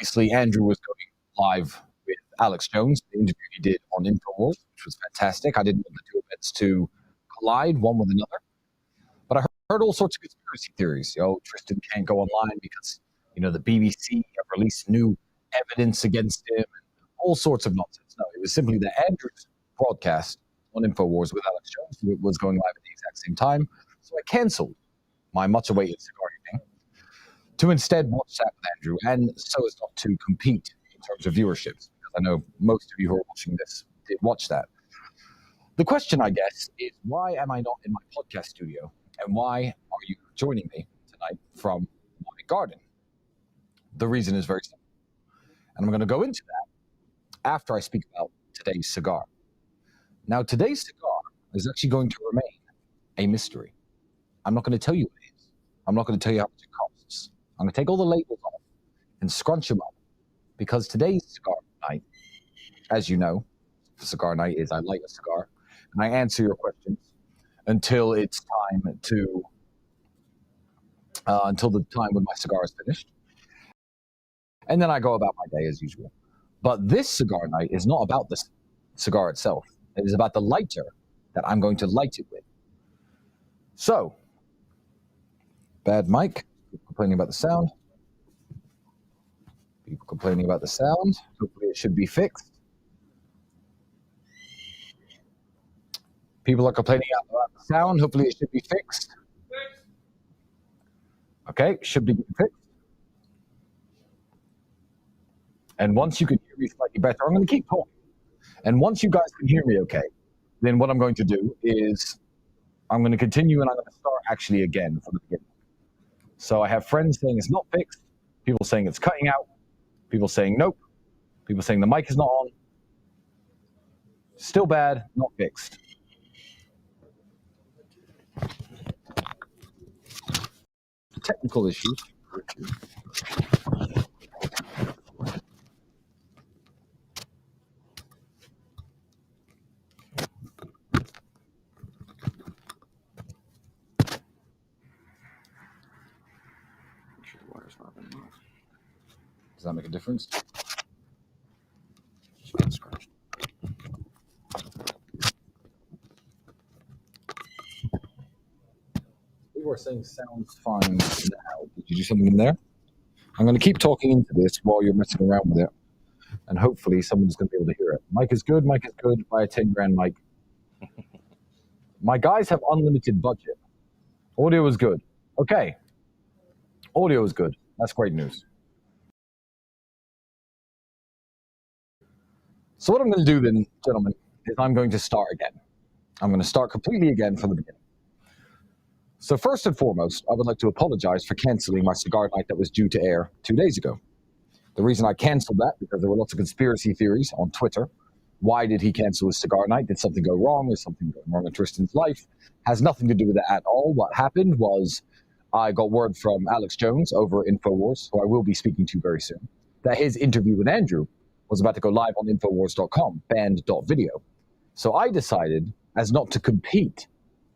Obviously, Andrew was going live with Alex Jones, the interview he did on InfoWars, which was fantastic. I didn't want the two events to collide one with another. But I heard all sorts of conspiracy theories. Tristan can't go online because, the BBC have released new evidence against him, and all sorts of nonsense. No, it was simply that Andrew's broadcast on InfoWars with Alex Jones was going live at the exact same time. So I canceled my much-awaited cigar evening to instead watch that with Andrew, and so as not to compete in terms of viewerships, because I know most of you who are watching this did watch that. The question, I guess, is why am I not in my podcast studio, and why are you joining me tonight from my garden? The reason is very simple, and I'm going to go into that after I speak about today's cigar. Now, today's cigar is actually going to remain a mystery. I'm not going to tell you what it is. I'm not going to tell you how much it costs. I'm going to take all the labels off and scrunch them up, because today's cigar night, as you know, the cigar night is I light a cigar and I answer your questions until it's time to, until the time when my cigar is finished. And then I go about my day as usual. But this cigar night is not about the cigar itself. It is about the lighter that I'm going to light it with. So, bad mic, people complaining about the sound. People complaining about the sound. Hopefully it should be fixed. People are complaining about the sound. Hopefully it should be fixed. Okay, should be fixed. And once you can hear me slightly better, I'm going to keep talking. And once you guys can hear me okay, then what I'm going to do is I'm going to continue, and I'm going to start actually again from the beginning. So I have friends saying it's not fixed, people saying it's cutting out, people saying nope, people saying the mic is not on. Still bad, not fixed. Technical issues. Does that make a difference? People are saying sounds fine now. Did you do something in there? I'm going to keep talking into this while you're messing around with it, and hopefully someone's going to be able to hear it. Mic is good. Mic is good. Buy a 10 grand mic. My guys have unlimited budget. Audio is good. Okay. Audio is good. That's great news. So what I'm going to do then, gentlemen, is I'm going to start again. I'm going to start completely again from the beginning. So first and foremost, I would like to apologize for canceling my cigar night that was due to air 2 days ago. The reason I canceled that, because there were lots of conspiracy theories on Twitter. Why did he cancel his cigar night? Did something go wrong? Is something going wrong in Tristan's life? Has nothing to do with it at all. What happened was I got word from Alex Jones over at InfoWars, who I will be speaking to very soon, that his interview with Andrew was about to go live on Infowars.com, banned.video. So I decided, as not to compete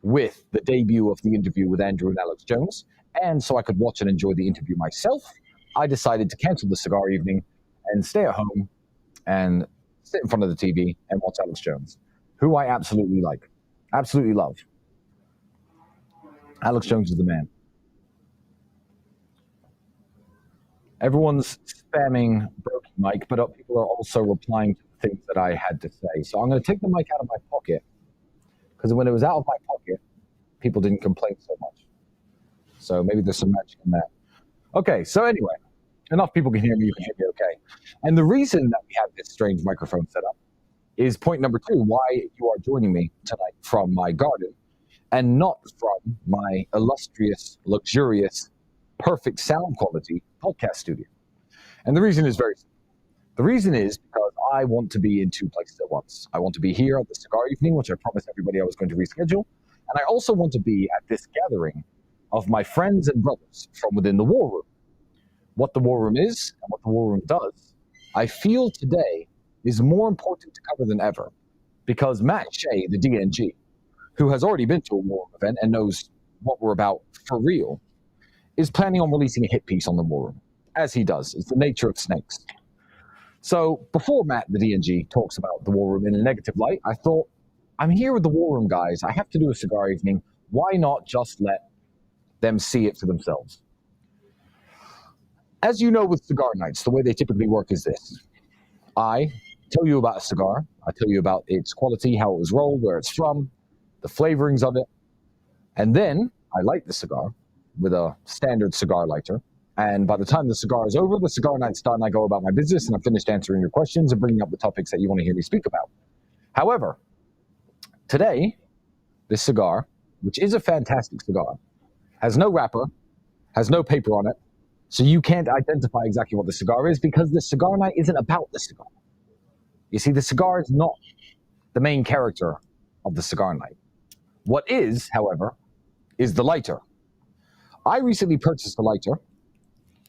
with the debut of the interview with Andrew and Alex Jones, and so I could watch and enjoy the interview myself, I decided to cancel the cigar evening and stay at home and sit in front of the TV and watch Alex Jones, who I absolutely like, absolutely love. Alex Jones is the man. Everyone's spamming broken mic, but people are also replying to things that I had to say. So I'm going to take the mic out of my pocket, because when it was out of my pocket, people didn't complain so much. So maybe there's some magic in that. Okay, so anyway, enough people can hear me, you can hear me okay. And the reason that we have this strange microphone set up is point number 2, why you are joining me tonight from my garden and not from my illustrious, luxurious, perfect sound quality podcast studio. And the reason is very simple. The reason is because I want to be in 2 places at once. I want to be here at the cigar evening, which I promised everybody I was going to reschedule. And I also want to be at this gathering of my friends and brothers from within the War Room. What the War Room is and what the War Room does, I feel today is more important to cover than ever, because Matt Shea, the DNG, who has already been to a War Room event and knows what we're about for real, is planning on releasing a hit piece on the War Room. as he does. It's the nature of snakes. So before Matt, the DNG, talks about the War Room in a negative light, I thought, I'm here with the War Room guys. I have to do a cigar evening. Why not just let them see it for themselves? As you know, with cigar nights, the way they typically work is this. I tell you about a cigar. I tell you about its quality, how it was rolled, where it's from, the flavorings of it. And then I light the cigar with a standard cigar lighter. And by the time the cigar is over, the cigar night's done, I go about my business and I'm finished answering your questions and bringing up the topics that you want to hear me speak about. However, today, this cigar, which is a fantastic cigar, has no wrapper, has no paper on it, so you can't identify exactly what the cigar is because the cigar night isn't about the cigar. You see, the cigar is not the main character of the cigar night. What is, however, is the lighter. I recently purchased a lighter.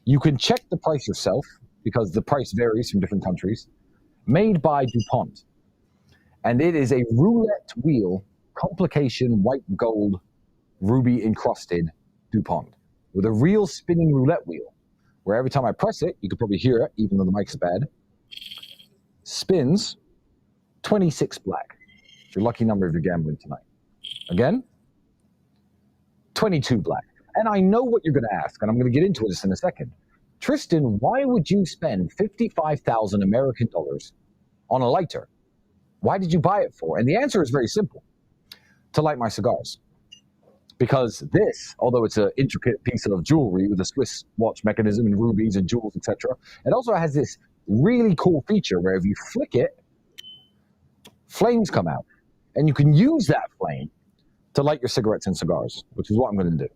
You can check the price yourself because the price varies from different countries. Made by DuPont. And it is a roulette wheel, complication white gold, ruby encrusted DuPont with a real spinning roulette wheel where every time I press it, you can probably hear it, even though the mic's bad, spins 26 black. It's your lucky number if you're gambling tonight. Again, 22 black. And I know what you're going to ask, and I'm going to get into this in a second. Tristan, why would you spend 55,000 American dollars on a lighter? Why did you buy it for? And the answer is very simple. To light my cigars. Because this, although it's an intricate piece of jewelry with a Swiss watch mechanism and rubies and jewels, etc., it also has this really cool feature where if you flick it, flames come out. And you can use that flame to light your cigarettes and cigars, which is what I'm going to do.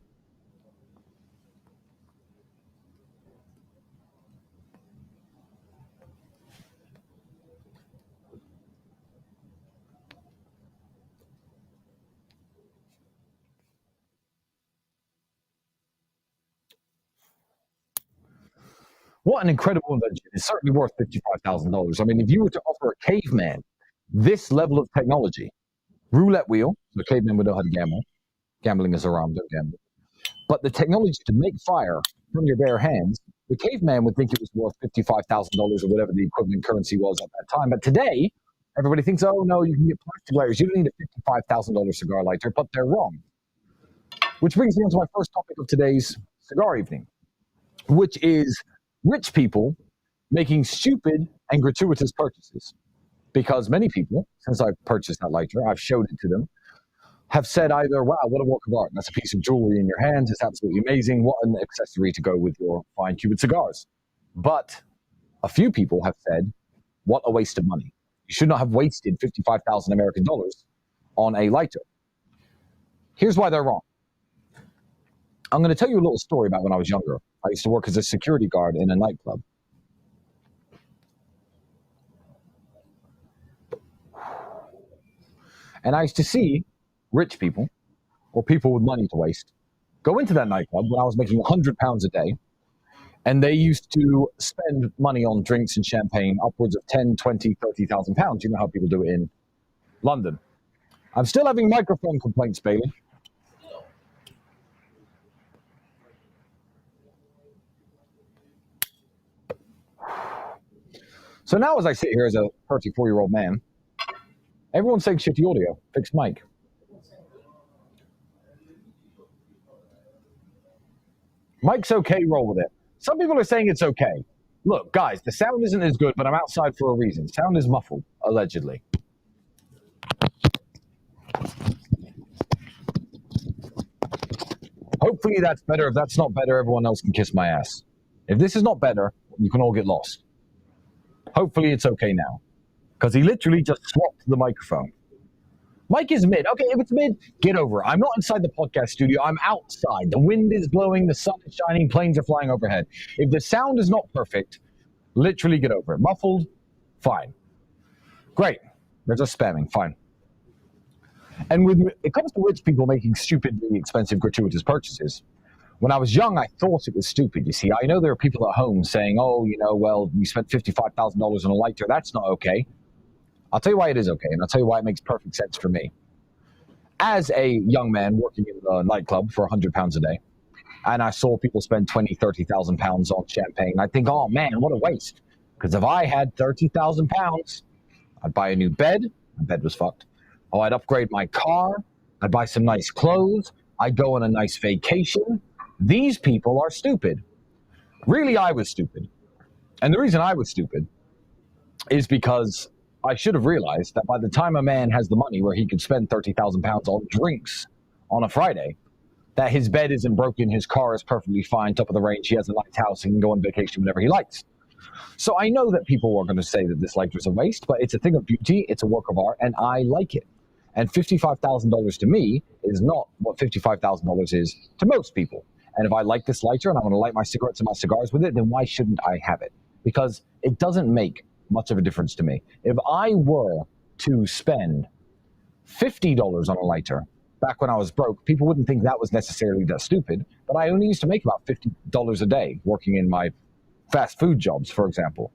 What an incredible invention. It's certainly worth $55,000. I mean, if you were to offer a caveman this level of technology, roulette wheel, the caveman would know how to gamble. Gambling is haram, don't gamble. But the technology to make fire from your bare hands, the caveman would think it was worth $55,000 or whatever the equivalent currency was at that time. But today, everybody thinks, oh no, you can get plastic lighters. You don't need a $55,000 cigar lighter, but they're wrong. Which brings me on to my first topic of today's cigar evening, which is rich people making stupid and gratuitous purchases. Because many people, since I've purchased that lighter, I've showed it to them, have said either, wow, what a work of art. That's a piece of jewelry in your hands. It's absolutely amazing. What an accessory to go with your fine Cuban cigars. But a few people have said, what a waste of money. You should not have wasted 55,000 American dollars on a lighter. Here's why they're wrong. I'm going to tell you a little story about when I was younger. I used to work as a security guard in a nightclub. And I used to see rich people, or people with money to waste, go into that nightclub when I was making £100 a day, and they used to spend money on drinks and champagne upwards of 10, 20, 30,000 pounds. You know how people do it in London. I'm still having microphone complaints, Bailey. So now as I sit here as a 34-year-old man, everyone's saying shitty audio, fixed mic. Mic's okay, roll with it. Some people are saying it's okay. Look, guys, the sound isn't as good, but I'm outside for a reason. Sound is muffled, allegedly. Hopefully that's better. If that's not better, everyone else can kiss my ass. If this is not better, you can all get lost. Hopefully it's okay now. Because he literally just swapped the microphone. Mic is mid. Okay, if it's mid, get over it. I'm not inside the podcast studio. I'm outside. The wind is blowing. The sun is shining. Planes are flying overhead. If the sound is not perfect, literally get over it. Muffled, fine. Great. They're just spamming. Fine. And when it comes to rich people making stupidly expensive gratuitous purchases, when I was young, I thought it was stupid. You see, I know there are people at home saying, oh, you know, well, you spent $55,000 on a lighter. That's not okay. I'll tell you why it is okay, and I'll tell you why it makes perfect sense for me. As a young man working in a nightclub for £100 a day, and I saw people spend 20, 30,000 pounds on champagne, I think, oh man, what a waste. Because if I had 30,000 pounds, I'd buy a new bed. My bed was fucked. Oh, I'd upgrade my car. I'd buy some nice clothes. I'd go on a nice vacation. These people are stupid. Really, I was stupid. And the reason I was stupid is because I should have realized that by the time a man has the money where he could spend 30,000 pounds on drinks on a Friday, that his bed isn't broken, his car is perfectly fine, top of the range, he has a nice house, he can go on vacation whenever he likes. So I know that people are going to say that this lighter is a waste, but it's a thing of beauty, it's a work of art, and I like it. And $55,000 to me is not what $55,000 is to most people. And if I like this lighter and I want to light my cigarettes and my cigars with it, then why shouldn't I have it? Because it doesn't make much of a difference to me. If I were to spend $50 on a lighter back when I was broke, people wouldn't think that was necessarily that stupid, but I only used to make about $50 a day working in my fast food jobs, for example.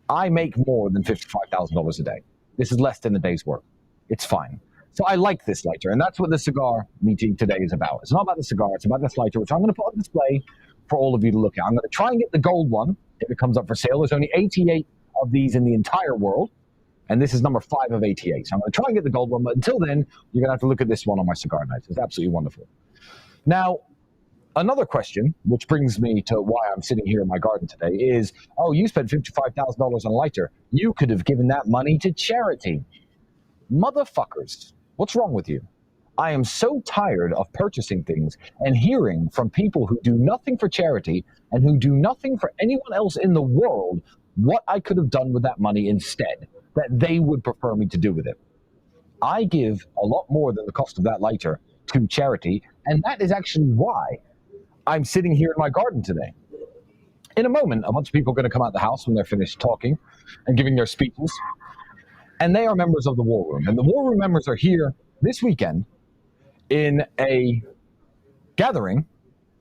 I make more than $55,000 a day. This is less than a day's work. It's fine. So I like this lighter, and that's what the cigar meeting today is about. It's not about the cigar, it's about this lighter, which I'm going to put on display for all of you to look at. I'm going to try and get the gold one if it comes up for sale. There's only 88 of these in the entire world, and this is number 5 of 88. So I'm going to try and get the gold one, but until then, you're going to have to look at this one on my cigar nights. It's absolutely wonderful. Now, another question, which brings me to why I'm sitting here in my garden today, is, oh, you spent $55,000 on a lighter. You could have given that money to charity. Motherfuckers, what's wrong with you? I am so tired of purchasing things and hearing from people who do nothing for charity and who do nothing for anyone else in the world what I could have done with that money instead, that they would prefer me to do with it. I give a lot more than the cost of that lighter to charity, and that is actually why I'm sitting here in my garden today. In a moment, a bunch of people are going to come out the house when they're finished talking and giving their speeches, and they are members of the War Room. And the War Room members are here this weekend in a gathering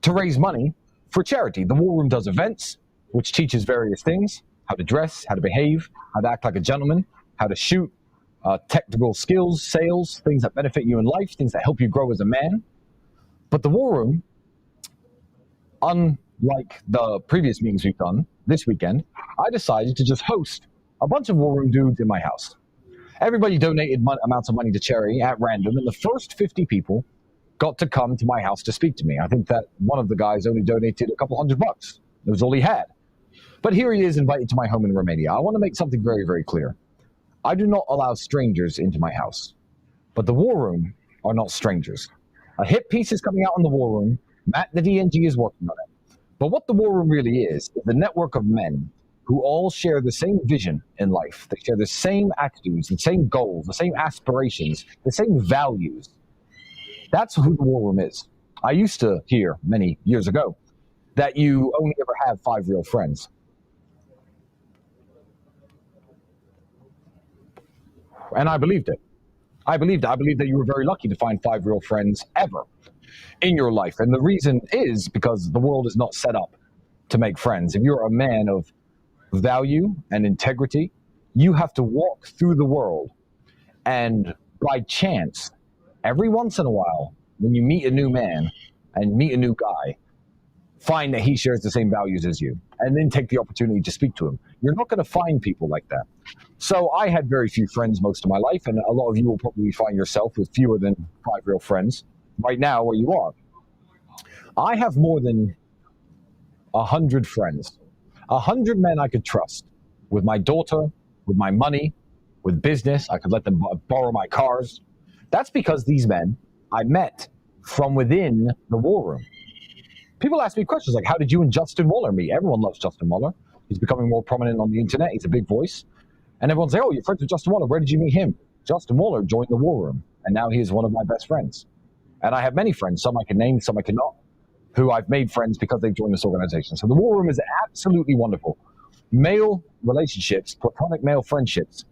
to raise money for charity. The War Room does events, which teaches various things: how to dress, how to behave, how to act like a gentleman, how to shoot, technical skills, sales, things that benefit you in life, things that help you grow as a man. But the War Room, unlike the previous meetings we've done this weekend, I decided to just host a bunch of War Room dudes in my house. Everybody donated amounts of money to charity at random, and the first 50 people got to come to my house to speak to me. I think that one of the guys only donated a couple $100. It was all he had. But here he is invited to my home in Romania. I want to make something very, very clear. I do not allow strangers into my house, but the War Room are not strangers. A hit piece is coming out on the War Room. Matt, the DNG, is working on it. But what the War Room really is the network of men who all share the same vision in life. They share the same attitudes, the same goals, the same aspirations, the same values. That's who the War Room is. I used to hear many years ago that you only ever have 5 real friends. And I believed it. I believed that you were very lucky to find 5 real friends ever in your life. And the reason is because the world is not set up to make friends. If you're a man of value and integrity, you have to walk through the world, and by chance, every once in a while, when you meet a new man and meet a new guy, find that he shares the same values as you, and then take the opportunity to speak to him. You're not going to find people like that. So I had very few friends most of my life, and a lot of you will probably find yourself with fewer than 5 real friends right now where you are. I have more than 100 friends. 100 men I could trust with my daughter, with my money, with business. I could let them borrow my cars. That's because these men I met from within the War Room. People ask me questions like, how did you and Justin Waller meet? Everyone loves Justin Waller. He's becoming more prominent on the internet. He's a big voice. And everyone's like, oh, you're friends with Justin Waller. Where did you meet him? Justin Waller joined the War Room, and now he is one of my best friends. And I have many friends, some I can name, some I cannot, who I've made friends because they've joined this organization. So the War Room is absolutely wonderful. Male relationships, platonic male friendships,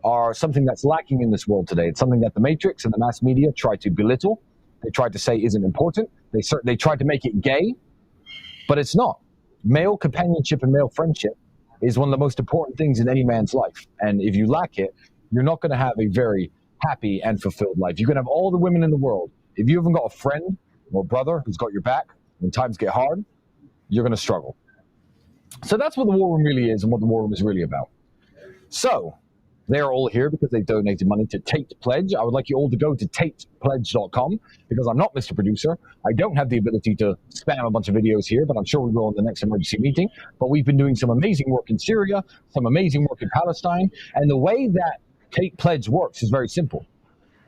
are something that's lacking in this world today. It's something that the Matrix and the mass media try to belittle. They try to say isn't important. They tried to make it gay, but it's not. Male companionship and male friendship is one of the most important things in any man's life. And if you lack it, you're not going to have a very happy and fulfilled life. You can have all the women in the world. If you haven't got a friend or brother who's got your back, When times get hard, you're going to struggle. So that's what the War Room really is and what the War Room is really about. So they're all here because they donated money to Tate Pledge. I would like you all to go to tatepledge.com because I'm not Mr. Producer. I don't have the ability to spam a bunch of videos here, but I'm sure we will in the next emergency meeting. But we've been doing some amazing work in Syria, some amazing work in Palestine. And the way that Tate Pledge works is very simple.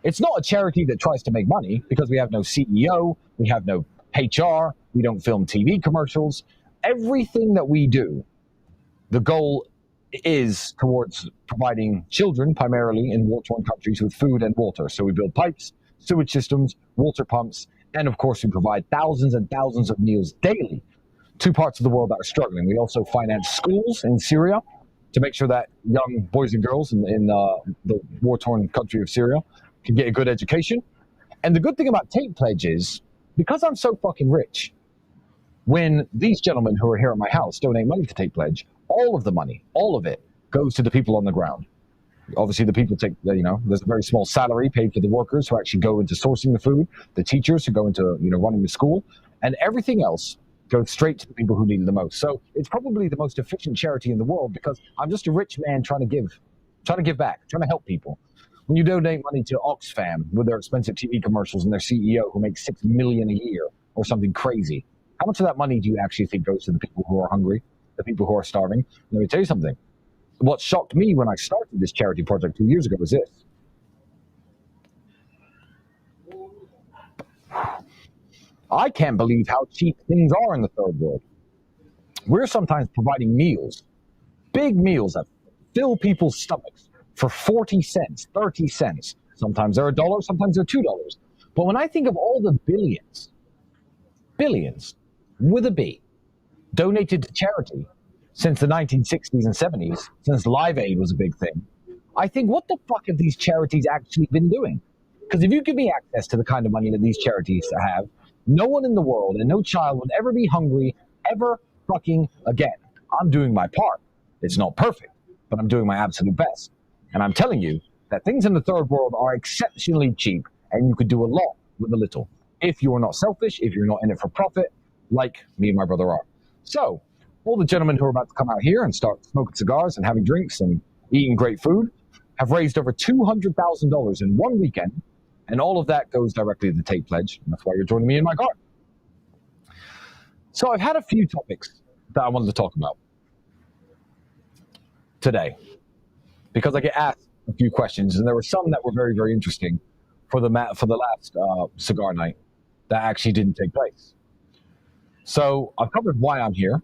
It's not a charity that tries to make money because we have no CEO, we have no HR, we don't film TV commercials. Everything that we do, the goal is towards providing children, primarily in war-torn countries, with food and water. So we build pipes, sewage systems, water pumps, and of course we provide thousands and thousands of meals daily to parts of the world that are struggling. We also finance schools in Syria to make sure that young boys and girls in the war-torn country of Syria can get a good education. And the good thing about Tate Pledge is, because I'm so fucking rich, when these gentlemen who are here at my house donate money to Tate Pledge, all of the money, all of it, goes to the people on the ground. Obviously, the people take, there's a very small salary paid for the workers who actually go into sourcing the food, the teachers who go into, running the school, and everything else goes straight to the people who need it the most. So it's probably the most efficient charity in the world because I'm just a rich man trying to give back, trying to help people. When you donate money to Oxfam with their expensive TV commercials and their CEO who makes $6 million a year or something crazy, how much of that money do you actually think goes to the people who are hungry, the people who are starving? Let me tell you something. What shocked me when I started this charity project 2 years ago was this. I can't believe how cheap things are in the third world. We're sometimes providing meals, big meals that fill people's stomachs for 40 cents, 30 cents. Sometimes they're $1, sometimes they're $2. But when I think of all the billions with a B, donated to charity since the 1960s and 70s, since Live Aid was a big thing, I think, what the fuck have these charities actually been doing? Because if you give me access to the kind of money that these charities have, no one in the world and no child would ever be hungry ever fucking again. I'm doing my part. It's not perfect, but I'm doing my absolute best. And I'm telling you that things in the third world are exceptionally cheap, and you could do a lot with a little. If you are not selfish, if you're not in it for profit, like me and my brother are. So, all the gentlemen who are about to come out here and start smoking cigars and having drinks and eating great food have raised over $200,000 in one weekend, and all of that goes directly to the Tate Pledge, and that's why you're joining me in my car. So I've had a few topics that I wanted to talk about today, because I get asked a few questions, and there were some that were very, very interesting for the last cigar night that actually didn't take place. So I've covered why I'm here.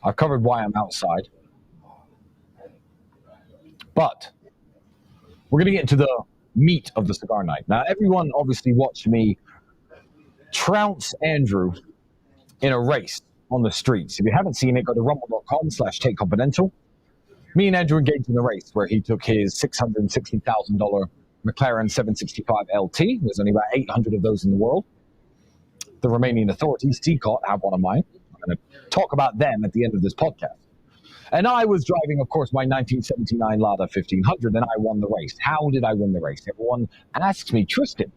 I've covered why I'm outside. But we're going to get into the meat of the cigar night. Now, everyone obviously watched me trounce Andrew in a race on the streets. If you haven't seen it, go to rumble.com/TateConfidential. Me and Andrew engaged in a race where he took his $660,000 McLaren 765 LT. There's only about 800 of those in the world. The Romanian authorities, TCOT, have one of mine. I'm going to talk about them at the end of this podcast. And I was driving, of course, my 1979 Lada 1500, and I won the race. How did I win the race? Everyone asks me, Tristan,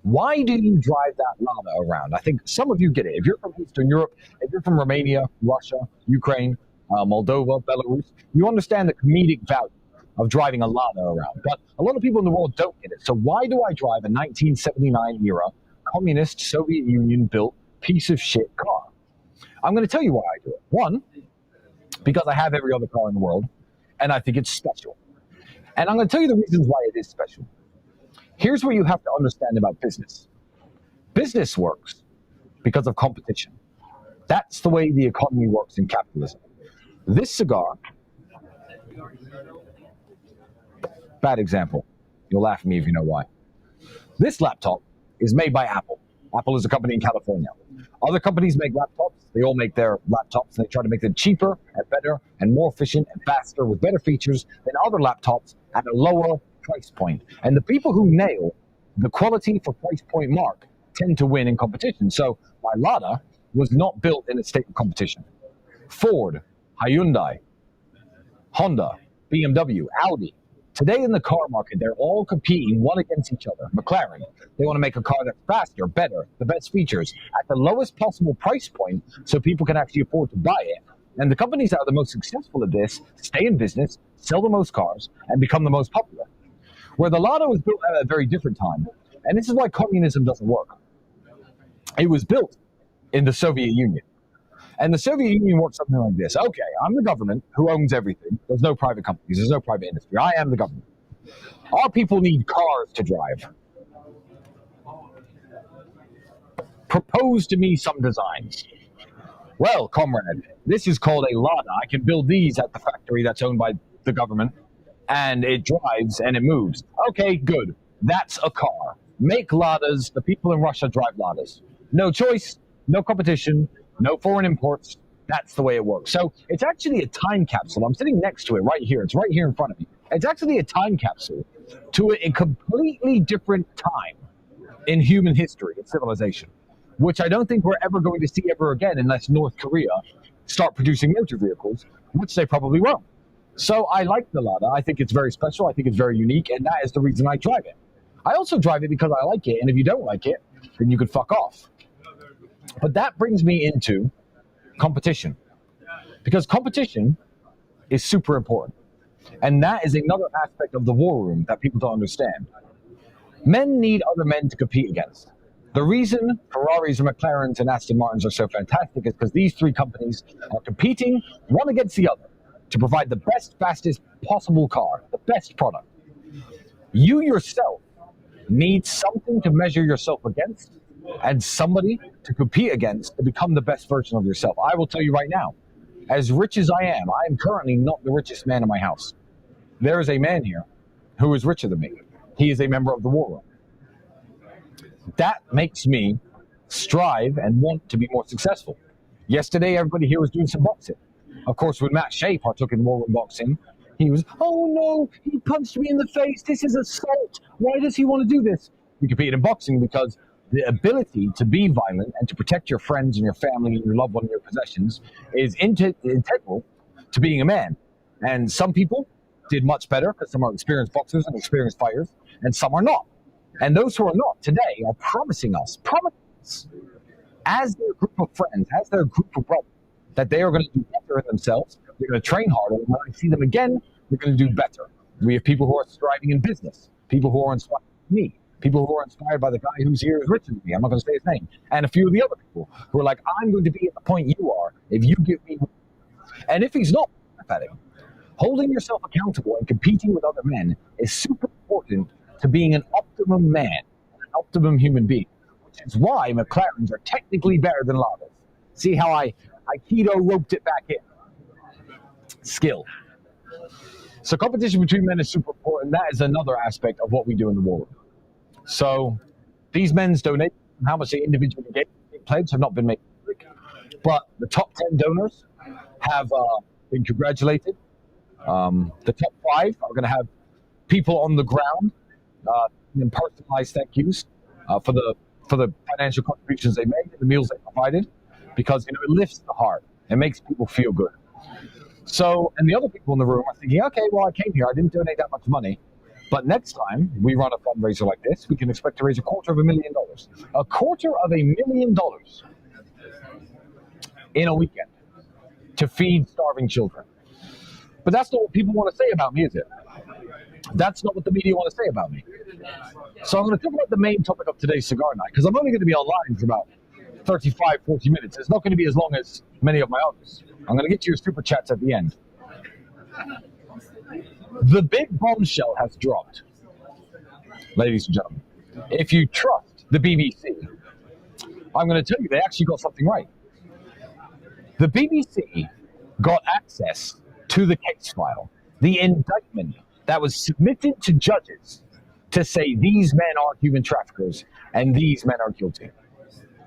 why do you drive that Lada around? I think some of you get it. If you're from Eastern Europe, if you're from Romania, Russia, Ukraine, Moldova, Belarus, you understand the comedic value of driving a Lada around. But a lot of people in the world don't get it. So why do I drive a 1979 era communist Soviet Union built piece of shit car? I'm going to tell you why I do it. One, because I have every other car in the world, and I think it's special. And I'm going to tell you the reasons why it is special. Here's what you have to understand about business. Business works because of competition. That's the way the economy works in capitalism. This cigar, bad example. You'll laugh at me if you know why. This laptop is made by Apple. Apple is a company in California. Other companies make laptops. They all make their laptops, and they try to make them cheaper and better and more efficient and faster with better features than other laptops at a lower price point. And the people who nail the quality for price point mark tend to win in competition. So my Lada was not built in a state of competition. Ford, Hyundai, Honda, BMW, Audi, Today in the car market, they're all competing one against each other. McLaren, they want to make a car that's faster, better, the best features, at the lowest possible price point so people can actually afford to buy it. And the companies that are the most successful at this stay in business, sell the most cars, and become the most popular. Where the Lada was built at a very different time. And this is why communism doesn't work. It was built in the Soviet Union. And the Soviet Union worked something like this. Okay, I'm the government who owns everything. There's no private companies. There's no private industry. I am the government. Our people need cars to drive. Propose to me some designs. Well, comrade, this is called a Lada. I can build these at the factory that's owned by the government. And it drives and it moves. Okay, good. That's a car. Make Ladas. The people in Russia drive Ladas. No choice, no competition, no foreign imports. That's the way it works. So it's actually a time capsule. I'm sitting next to it right here. It's right here in front of me. It's actually a time capsule to a completely different time in human history and civilization, which I don't think we're ever going to see ever again unless North Korea start producing motor vehicles, which they probably won't. So I like the Lada. I think it's very special. I think it's very unique, and that is the reason I drive it. I also drive it because I like it, and if you don't like it, then you could fuck off. But that brings me into competition, because competition is super important. And that is another aspect of the war room that people don't understand. Men need other men to compete against. The reason Ferraris and McLarens and Aston Martins are so fantastic is because these three companies are competing one against the other to provide the best, fastest possible car, the best product. You yourself need something to measure yourself against and somebody to compete against to become the best version of yourself. I will tell you right now, as rich as I am currently not the richest man in my house. There is a man here who is richer than me. He is a member of the war room. That makes me strive and want to be more successful. Yesterday, everybody here was doing some boxing. Of course, when Matt Shea partook in war room boxing, he was, oh no, he punched me in the face. This is assault. Why does he want to do this? We compete in boxing because the ability to be violent and to protect your friends and your family and your loved one and your possessions is integral to being a man. And some people did much better because some are experienced boxers and experienced fighters, and some are not. And those who are not today are promising us, as their group of friends, as their group of brothers, that they are going to do better in themselves. They're going to train harder. And when I see them again, they're going to do better. We have people who are striving in business, people who are inspired by me, people who are inspired by the guy who's here who's richer than me. I'm not going to say his name. And a few of the other people who are like, I'm going to be at the point you are if you give me. And if he's not, at him. Holding yourself accountable and competing with other men is super important to being an optimum man, an optimum human being, which is why McLarens are technically better than Ladas. See how I keto roped it back in? Skill. So competition between men is super important. That is another aspect of what we do in the war room. So these men's donate, how much they individually get pledged have not been made public. But the top 10 donors have been congratulated. The top 5 are going to have people on the ground and personalized thank yous for the financial contributions they made and the meals they provided, because it lifts the heart. It makes people feel good. So, and the other people in the room are thinking, okay, well, I came here, I didn't donate that much money, but next time we run a fundraiser like this, we can expect to raise $250,000. $250,000 in a weekend to feed starving children. But that's not what people want to say about me, is it? That's not what the media want to say about me. So I'm going to talk about the main topic of today's cigar night, because I'm only going to be online for about 35, 40 minutes. It's not going to be as long as many of my others. I'm going to get to your super chats at the end. The big bombshell has dropped, ladies and gentlemen. If you trust the BBC, I'm going to tell you they actually got something right. The BBC got access to the case file, the indictment that was submitted to judges to say these men are human traffickers and these men are guilty.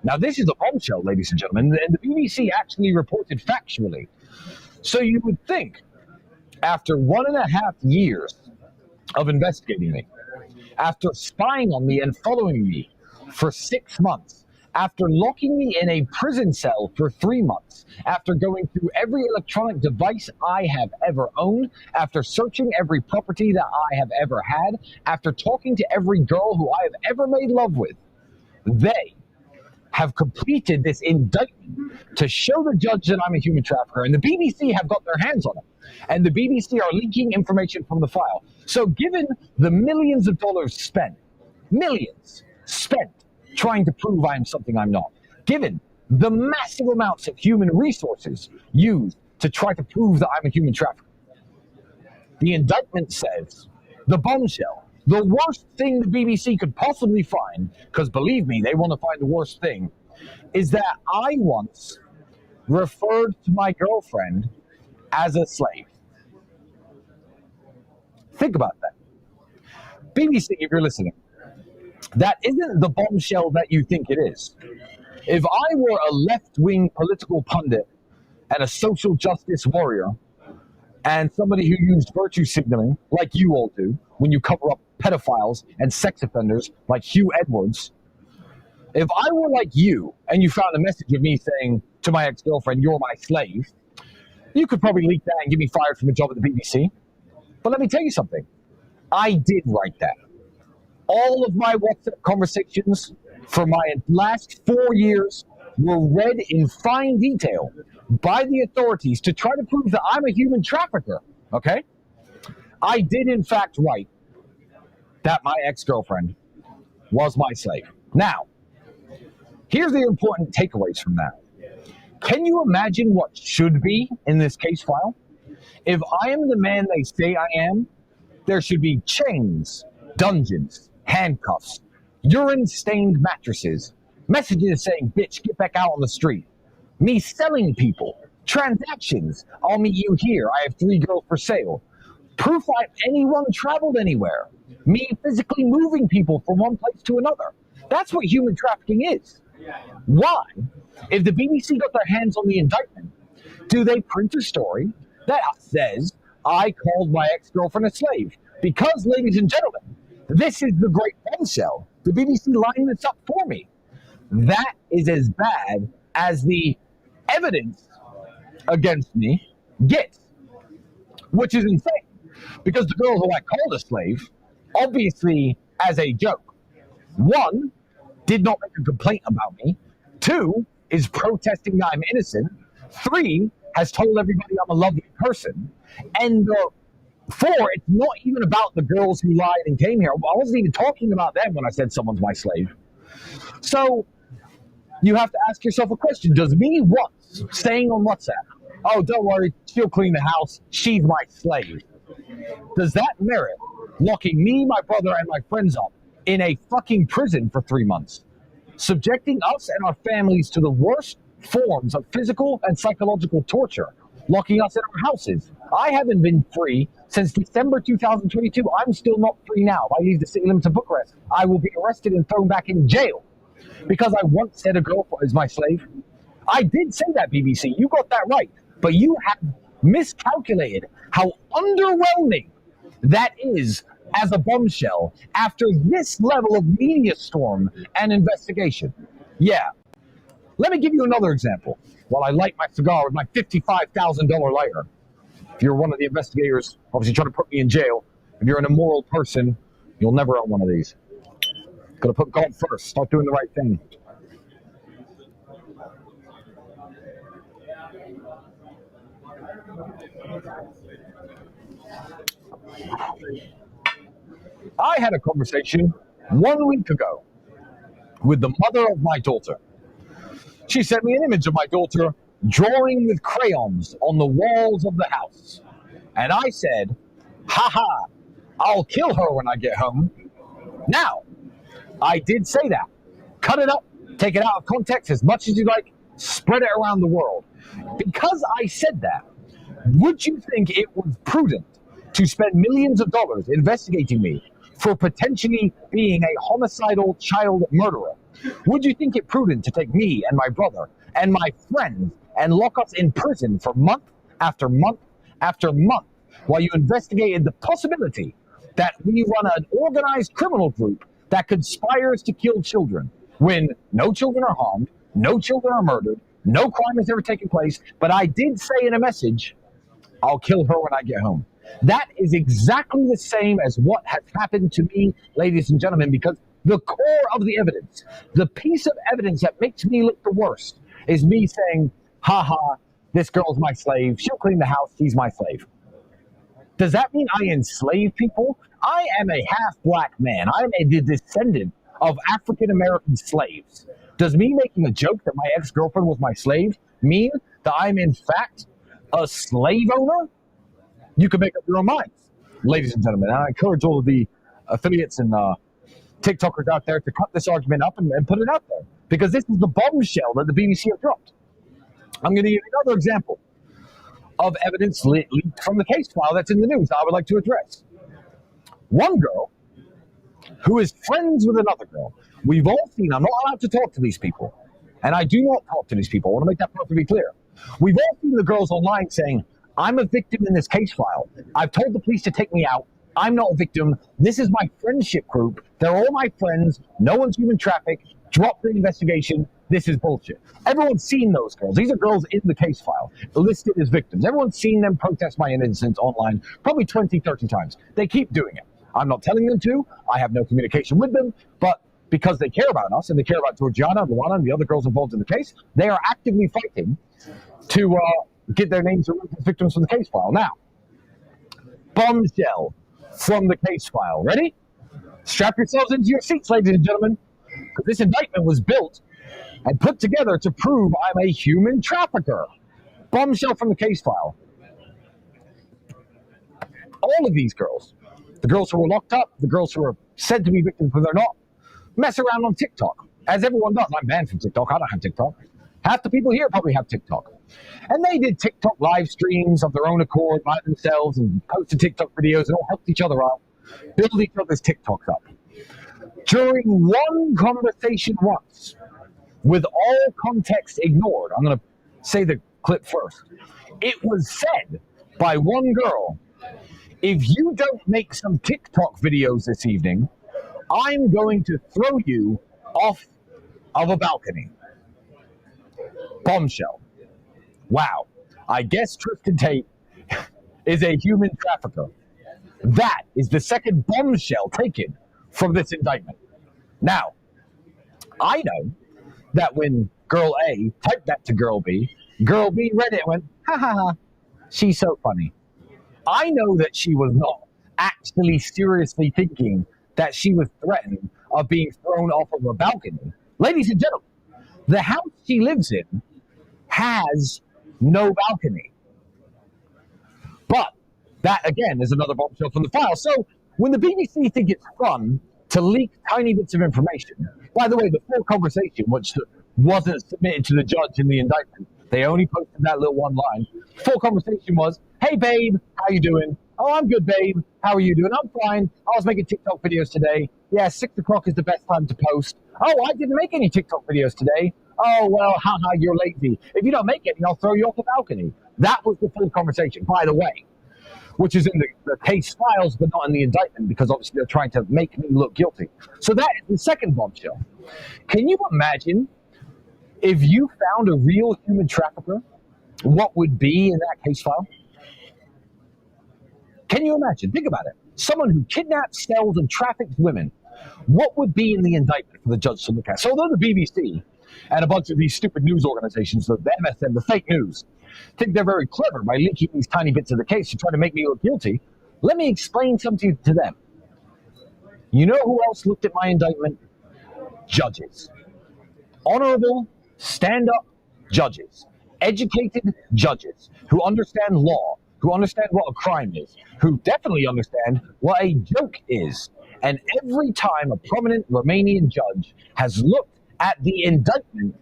Now, this is a bombshell, ladies and gentlemen, and the BBC actually reported factually. So you would think, after 1.5 years of investigating me, after spying on me and following me for 6 months, after locking me in a prison cell for 3 months, after going through every electronic device I have ever owned, after searching every property that I have ever had, after talking to every girl who I have ever made love with, they have completed this indictment to show the judge that I'm a human trafficker, and the BBC have got their hands on it. And the BBC are leaking information from the file. So given the millions of dollars spent, millions spent trying to prove I am something I'm not, given the massive amounts of human resources used to try to prove that I'm a human trafficker, the indictment says, the bombshell, the worst thing the BBC could possibly find, because believe me, they want to find the worst thing, is that I once referred to my girlfriend as a slave. Think about that. BBC, if you're listening, that isn't the bombshell that you think it is. If I were a left-wing political pundit and a social justice warrior and somebody who used virtue signaling like you all do when you cover up pedophiles and sex offenders like Hugh Edwards, if I were like you and you found a message of me saying to my ex-girlfriend, "You're my slave," you could probably leak that and get me fired from a job at the BBC. But let me tell you something. I did write that. All of my WhatsApp conversations for my last 4 years were read in fine detail by the authorities to try to prove that I'm a human trafficker, okay? I did in fact write that my ex-girlfriend was my slave. Now, here's the important takeaways from that. Can you imagine what should be in this case file? If I am the man they say I am, there should be chains, dungeons, handcuffs, urine-stained mattresses, messages saying, "Bitch, get back out on the street," me selling people, transactions, "I'll meet you here, I have 3 girls for sale," proof I've anyone traveled anywhere, me physically moving people from one place to another. That's what human trafficking is. Why, if the BBC got their hands on the indictment, do they print a story that says I called my ex-girlfriend a slave? Because, ladies and gentlemen, this is the great bombshell. The BBC lined this up for me. That is as bad as the evidence against me gets, which is insane. Because the girl who I called a slave, obviously as a joke, 1, did not make a complaint about me, 2, is protesting that I'm innocent, 3, has told everybody I'm a lovely person, and 4, it's not even about the girls who lied and came here. I wasn't even talking about them when I said someone's my slave. So you have to ask yourself a question. Does me once saying on WhatsApp, "Oh, don't worry, she'll clean the house, she's my slave," does that merit locking me, my brother, and my friends up in a fucking prison for 3 months, subjecting us and our families to the worst forms of physical and psychological torture, locking us in our houses? I haven't been free since December 2022. I'm still not free now. If I leave the city limits of Bucharest, I will be arrested and thrown back in jail because I once said a girl is my slave. I did say that, BBC. You got that right. But you have miscalculated how underwhelming that is as a bombshell after this level of media storm and investigation. Yeah. Let me give you another example while I light my cigar with my $55,000 lighter. If you're one of the investigators, obviously trying to put me in jail, if you're an immoral person, you'll never own one of these. Gotta put God first. Start doing the right thing. I had a conversation 1 week ago with the mother of my daughter. She sent me an image of my daughter drawing with crayons on the walls of the house. And I said, "Ha, I'll kill her when I get home." Now, I did say that. Cut it up, take it out of context as much as you like, spread it around the world. Because I said that, would you think it was prudent to spend millions of dollars investigating me for potentially being a homicidal child murderer? Would you think it prudent to take me and my brother and my friends and lock us in prison for month after month after month while you investigated the possibility that we run an organized criminal group that conspires to kill children? when no children are harmed, no children are murdered, no crime has ever taken place, but I did say in a message, I'll kill her when I get home. That is exactly the same as what has happened to me, ladies and gentlemen, because the core of the evidence, the piece of evidence that makes me look the worst, is me saying, ha ha, this girl's my slave, she'll clean the house, she's my slave. Does that mean I enslave people? I am a half-black man. I am a descendant of African-American slaves. Does me making a joke that my ex-girlfriend was my slave mean that I'm in fact a slave owner? You can make up your own minds, ladies and gentlemen. And I encourage all of the affiliates and TikTokers out there to cut this argument up and put it out there, because this is the bombshell that the BBC have dropped. I'm going to give you another example of evidence leaked from the case file that's in the news I would like to address. One girl who is friends with another girl. We've all seen, I'm not allowed to talk to these people, and I do not talk to these people. I want to make that perfectly clear. We've all seen the girls online saying, I'm a victim in this case file. I've told the police to take me out. I'm not a victim. This is my friendship group. They're all my friends. No one's human trafficked. Drop the investigation. This is bullshit. Everyone's seen those girls. These are girls in the case file, listed as victims. Everyone's seen them protest my innocence online probably 20, 30 times. They keep doing it. I'm not telling them to. I have no communication with them. But because they care about us and they care about Georgiana, Luana, and the other girls involved in the case, they are actively fighting to get their names removed as victims from the case file. Now, bombshell from the case file. Ready? Strap yourselves into your seats, ladies and gentlemen, because this indictment was built and put together to prove I'm a human trafficker. Bombshell from the case file. All of these girls, the girls who were locked up, the girls who are said to be victims but they're not, mess around on TikTok, as everyone does. I'm banned from TikTok. I don't have TikTok. Half the people here probably have TikTok. And they did TikTok live streams of their own accord by themselves and posted TikTok videos and all helped each other out, build each other's TikToks up. During one conversation once, with all context ignored, I'm going to say the clip first. It was said by one girl, if you don't make some TikTok videos this evening, I'm going to throw you off of a balcony. Bombshell. Wow. I guess Tristan Tate is a human trafficker. That is the second bombshell taken from this indictment. Now, I know that when girl A typed that to girl B read it and went, ha ha ha, she's so funny. I know that she was not actually seriously thinking that she was threatened of being thrown off of a balcony. Ladies and gentlemen, the house she lives in has no balcony. But that, again, is another bombshell from the file. So when the BBC think it's fun to leak tiny bits of information, by the way, the full conversation, which wasn't submitted to the judge in the indictment, they only posted that little one line. Full conversation was, hey, babe, how you doing? Oh, I'm good, babe. How are you doing? I'm fine. I was making TikTok videos today. Yeah, 6 o'clock is the best time to post. Oh, I didn't make any TikTok videos today. Oh, well, haha, you're lazy. If you don't make any, I'll throw you off the balcony. That was the full conversation, by the way, which is in the case files, but not in the indictment, because obviously they're trying to make me look guilty. So that is the second bombshell. Can you imagine if you found a real human trafficker, what would be in that case file? Can you imagine? Think about it. Someone who kidnaps, sells, and traffics women. What would be in the indictment for the judge to look at? So although the BBC and a bunch of these stupid news organizations, the MSN, the fake news, think they're very clever by leaking these tiny bits of the case to try to make me look guilty, let me explain something to them. You know who else looked at my indictment? Judges. Honorable, stand-up judges. Educated judges who understand law, who understand what a crime is, who definitely understand what a joke is. And every time a prominent Romanian judge has looked at the indictment,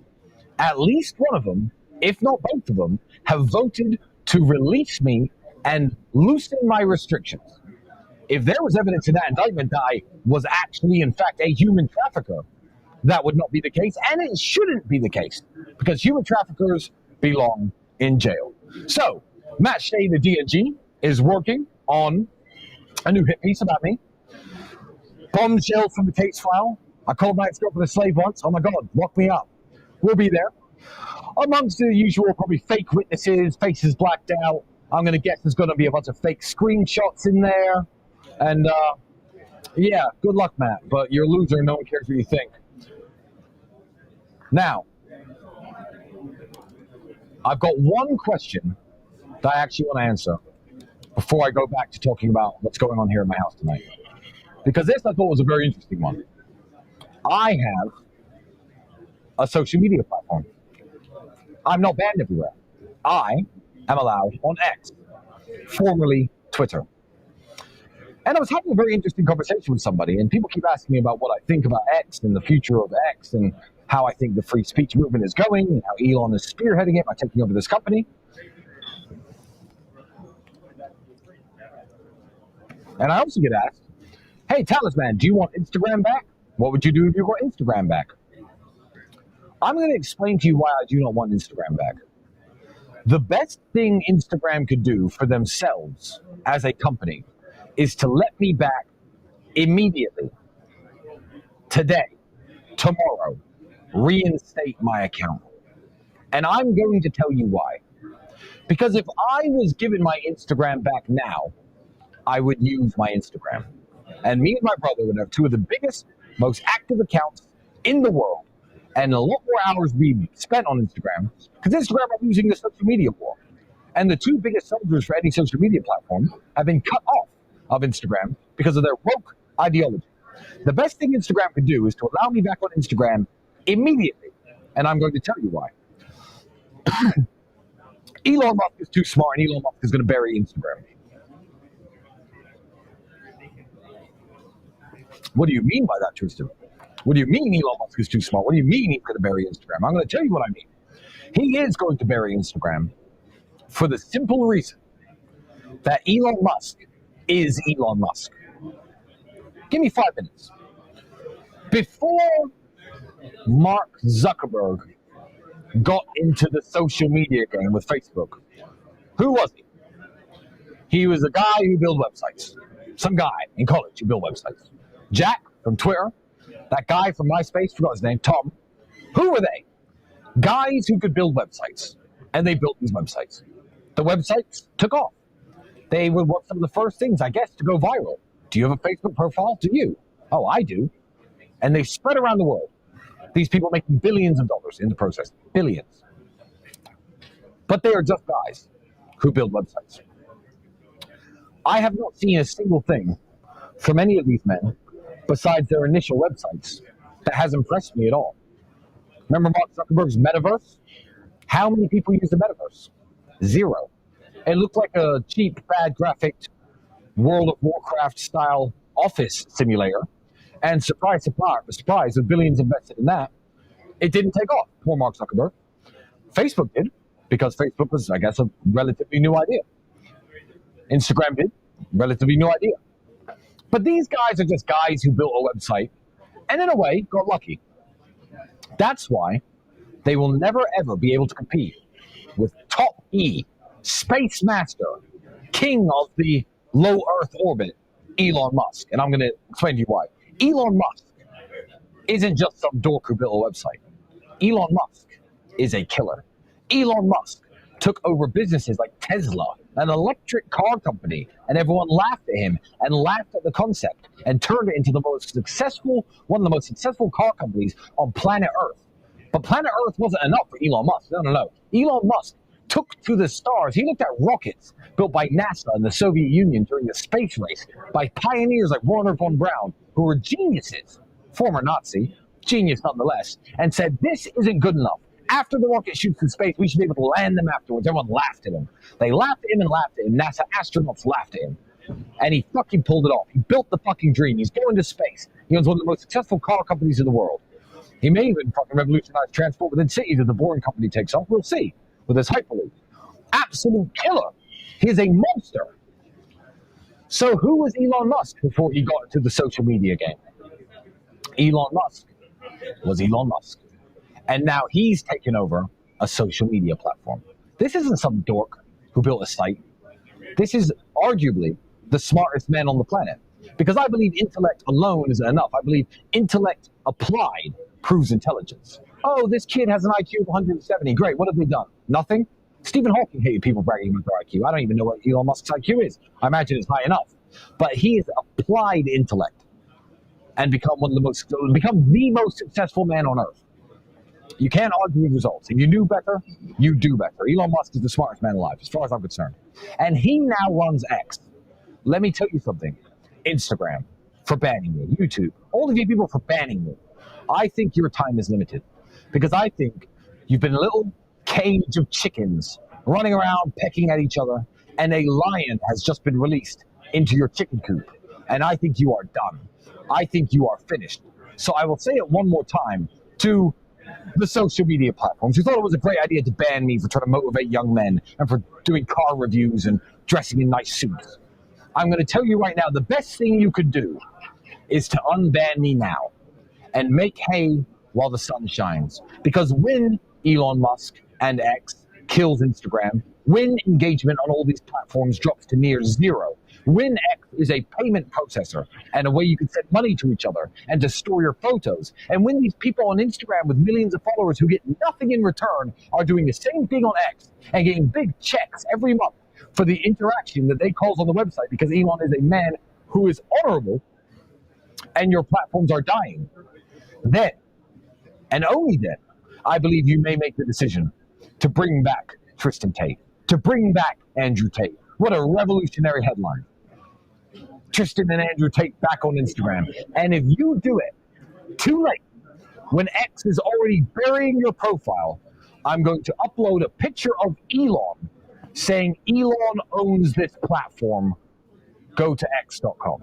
at least one of them, if not both of them, have voted to release me and loosen my restrictions. If there was evidence in that indictment that I was actually, in fact, a human trafficker, that would not be the case, and it shouldn't be the case, because human traffickers belong in jail. So, Matt Shea, the DNG, is working on a new hit piece about me. Bombshell from the case file. I called my ex-girlfriend a slave once. Oh my God, lock me up. We'll be there. Amongst the usual, probably fake witnesses, faces blacked out. I'm going to guess there's going to be a bunch of fake screenshots in there. And yeah, good luck, Matt. But you're a loser. No one cares what you think. Now, I've got one question that I actually want to answer before I go back to talking about what's going on here in my house tonight. Because this I thought was a very interesting one. I have a social media platform. I'm not banned everywhere. I am allowed on X, formerly Twitter. And I was having a very interesting conversation with somebody, and people keep asking me about what I think about X and the future of X and how I think the free speech movement is going and how Elon is spearheading it by taking over this company. And I also get asked, hey, Talisman, do you want Instagram back? What would you do if you got Instagram back? I'm going to explain to you why I do not want Instagram back. The best thing Instagram could do for themselves as a company is to let me back immediately, today, tomorrow, reinstate my account. And I'm going to tell you why. Because if I was given my Instagram back now, I would use my Instagram. And me and my brother would have two of the biggest, most active accounts in the world, and a lot more hours be spent on Instagram, because Instagram are losing the social media war. And the two biggest soldiers for any social media platform have been cut off of Instagram because of their woke ideology. The best thing Instagram could do is to allow me back on Instagram immediately, and I'm going to tell you why. Elon Musk is too smart, and Elon Musk is going to bury Instagram. What do you mean by that, Tristan? What do you mean Elon Musk is too smart? What do you mean he's going to bury Instagram? I'm going to tell you what I mean. He is going to bury Instagram for the simple reason that Elon Musk is Elon Musk. Give me 5 minutes. Before Mark Zuckerberg got into the social media game with Facebook, who was he? He was a guy who built websites. Some guy in college who built websites. Jack from Twitter, that guy from MySpace, forgot his name, Tom. Who were they? Guys who could build websites. And they built these websites. The websites took off. They were some of the first things, I guess, to go viral. Do you have a Facebook profile? Do you? Oh, I do. And they spread around the world. These people making billions of dollars in the process. Billions. But they are just guys who build websites. I have not seen a single thing from any of these men besides their initial websites that has impressed me at all. Remember Mark Zuckerberg's metaverse? How many people use the metaverse? 0. It looked like a cheap, bad graphic World of Warcraft style office simulator. And surprise, surprise, with billions invested in that, it didn't take off. Poor Mark Zuckerberg. Facebook did, because Facebook was, I guess, a relatively new idea. Instagram did, relatively new idea. But these guys are just guys who built a website and in a way got lucky. That's why they will never ever be able to compete with top E, space master, king of the low Earth orbit, Elon Musk. And I'm going to explain to you why. Elon Musk isn't just some dork who built a website. Elon Musk is a killer. Elon Musk took over businesses like Tesla, an electric car company, and everyone laughed at him and laughed at the concept and turned it into one of the most successful car companies on planet Earth. But planet Earth wasn't enough for Elon Musk. No. Elon Musk took to the stars. He looked at rockets built by NASA and the Soviet Union during the space race by pioneers like Werner von Braun, who were geniuses, former Nazi, genius nonetheless, and said, this isn't good enough. After the rocket shoots in space, we should be able to land them afterwards. Everyone laughed at him. They laughed at him and laughed at him. NASA astronauts laughed at him. And he fucking pulled it off. He built the fucking dream. He's going to space. He owns one of the most successful car companies in the world. He may even fucking revolutionize transport within cities if the Boring Company takes off. We'll see with his Hyperloop. Absolute killer. He is a monster. So who was Elon Musk before he got into the social media game? Elon Musk was Elon Musk. And now he's taken over a social media platform. This isn't some dork who built a site. This is arguably the smartest man on the planet. Because I believe intellect alone isn't enough. I believe intellect applied proves intelligence. Oh, this kid has an IQ of 170. Great. What have they done? Nothing? Stephen Hawking hated people bragging about their IQ. I don't even know what Elon Musk's IQ is. I imagine it's high enough. But he has applied intellect and become the most successful man on earth. You can't argue with results. If you knew better, you do better. Elon Musk is the smartest man alive, as far as I'm concerned. And he now runs X. Let me tell you something. Instagram for banning me. YouTube. All of you people for banning me. I think your time is limited. Because I think you've been a little cage of chickens running around pecking at each other, and a lion has just been released into your chicken coop. And I think you are done. I think you are finished. So I will say it one more time to the social media platforms who thought it was a great idea to ban me for trying to motivate young men and for doing car reviews and dressing in nice suits. I'm going to tell you right now, the best thing you could do is to unban me now and make hay while the sun shines. Because when Elon Musk and X kills Instagram, when engagement on all these platforms drops to near zero, when X is a payment processor and a way you can send money to each other and to store your photos, and when these people on Instagram with millions of followers who get nothing in return are doing the same thing on X and getting big checks every month for the interaction that they cause on the website because Elon is a man who is honorable and your platforms are dying, then, and only then, I believe you may make the decision to bring back Tristan Tate, to bring back Andrew Tate. What a revolutionary headline. Tristan and Andrew Tate back on Instagram. And if you do it too late, when X is already burying your profile, I'm going to upload a picture of Elon saying Elon owns this platform. Go to x.com.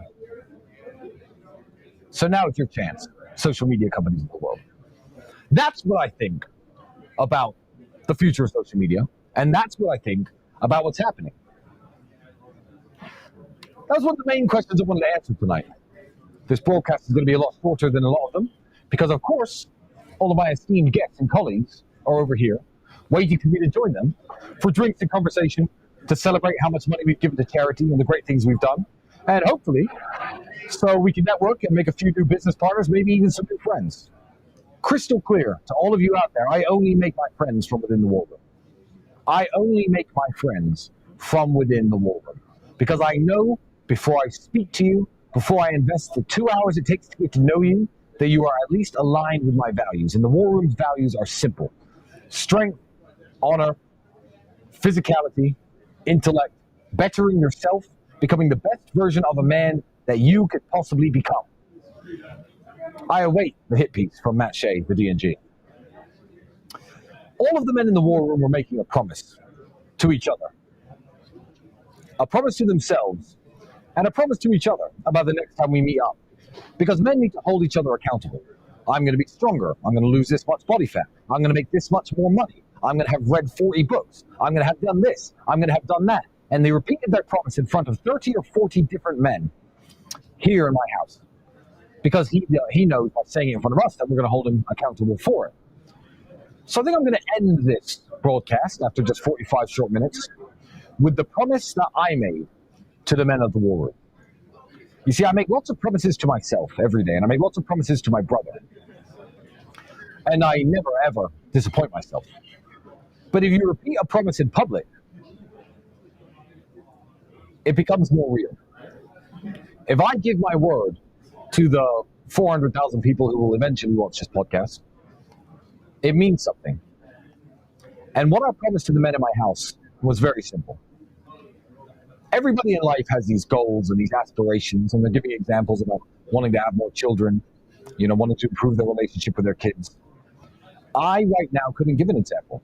So now it's your chance, social media companies in the world. That's what I think about the future of social media, and that's what I think about what's happening. That was one of the main questions I wanted to answer tonight. This broadcast is going to be a lot shorter than a lot of them, because of course, all of my esteemed guests and colleagues are over here, waiting for me to join them for drinks and conversation, to celebrate how much money we've given to charity and the great things we've done, and hopefully, so we can network and make a few new business partners, maybe even some new friends. Crystal clear to all of you out there, I only make my friends from within the war room. I only make my friends from within the war room. Because I know before I speak to you, before I invest the 2 hours it takes to get to know you, that you are at least aligned with my values. And the war room's values are simple. Strength, honor, physicality, intellect, bettering yourself, becoming the best version of a man that you could possibly become. I await the hit piece from Matt Shea, the D&G. All of the men in the war room were making a promise to each other. A promise to themselves and a promise to each other about the next time we meet up. Because men need to hold each other accountable. I'm going to be stronger. I'm going to lose this much body fat. I'm going to make this much more money. I'm going to have read 40 books. I'm going to have done this. I'm going to have done that. And they repeated their promise in front of 30 or 40 different men here in my house. Because he knows by saying it in front of us that we're going to hold him accountable for it. So I think I'm going to end this broadcast after just 45 short minutes with the promise that I made to the men of the war room. You see, I make lots of promises to myself every day, and I make lots of promises to my brother. And I never, ever disappoint myself. But if you repeat a promise in public, it becomes more real. If I give my word to the 400,000 people who will eventually watch this podcast, it means something. And what I promised to the men in my house was very simple. Everybody in life has these goals and these aspirations, and they're giving examples about wanting to have more children, wanting to improve their relationship with their kids. I right now couldn't give an example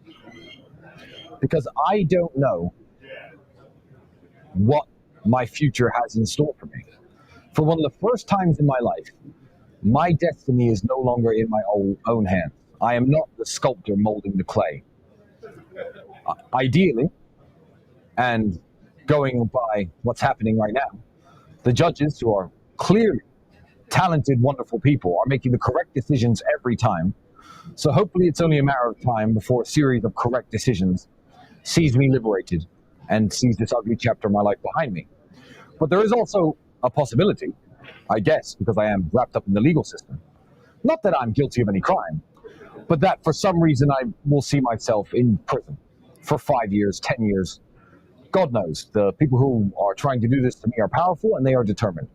because I don't know what my future has in store for me. For one of the first times in my life, my destiny is no longer in my own hands. I am not the sculptor molding the clay. Ideally, and going by what's happening right now, the judges, who are clearly talented, wonderful people, are making the correct decisions every time. So hopefully it's only a matter of time before a series of correct decisions sees me liberated and sees this ugly chapter of my life behind me. But there is also a possibility I guess because I am wrapped up in the legal system. Not that I'm guilty of any crime, but that for some reason I will see myself in prison for 5 years, 10 years. God knows, the people who are trying to do this to me are powerful and they are determined.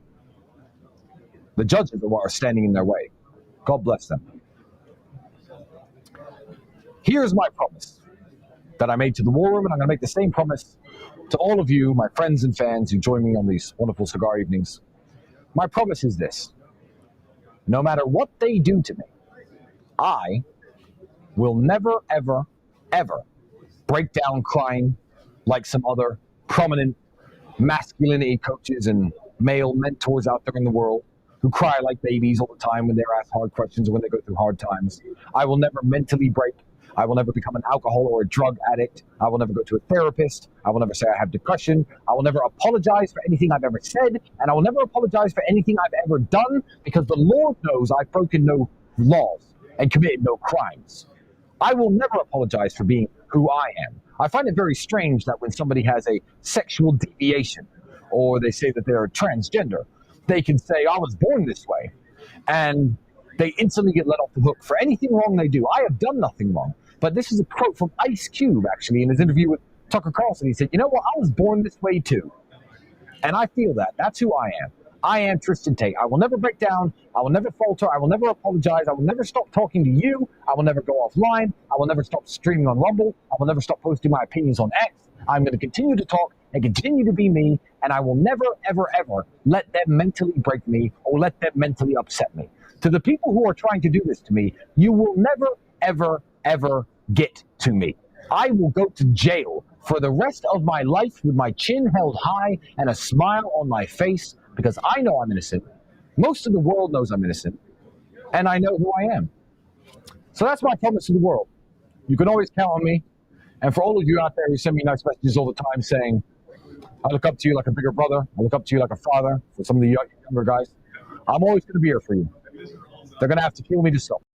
The judges are what are standing in their way. God bless them. Here's my promise that I made to the War Room, and I'm going to make the same promise to all of you, my friends and fans who join me on these wonderful cigar evenings. My promise is this: no matter what they do to me, I will never, ever, ever break down crying like some other prominent masculinity coaches and male mentors out there in the world who cry like babies all the time when they're asked hard questions or when they go through hard times. I will never mentally break. I will never become an alcohol or a drug addict. I will never go to a therapist. I will never say I have depression. I will never apologize for anything I've ever said, and I will never apologize for anything I've ever done, because the Lord knows I've broken no laws and committed no crimes. I will never apologize for being who I am. I find it very strange that when somebody has a sexual deviation, or they say that they're transgender, they can say, I was born this way, and they instantly get let off the hook for anything wrong they do. I have done nothing wrong. But this is a quote from Ice Cube, actually, in his interview with Tucker Carlson. He said, you know what, I was born this way too. And I feel that. That's who I am. I am Tristan Tate. I will never break down. I will never falter. I will never apologize. I will never stop talking to you. I will never go offline. I will never stop streaming on Rumble. I will never stop posting my opinions on X. I'm going to continue to talk and continue to be me, and I will never, ever, ever let them mentally break me or let them mentally upset me. To the people who are trying to do this to me, you will never, ever, ever get to me. I will go to jail for the rest of my life with my chin held high and a smile on my face, because I know I'm innocent. Most of the world knows I'm innocent, and I know who I am. So that's my promise to the world. You can always count on me. And for all of you out there who send me nice messages all the time saying, I look up to you like a bigger brother, I look up to you like a father, for some of the younger guys, I'm always going to be here for you. They're going to have to kill me to stop.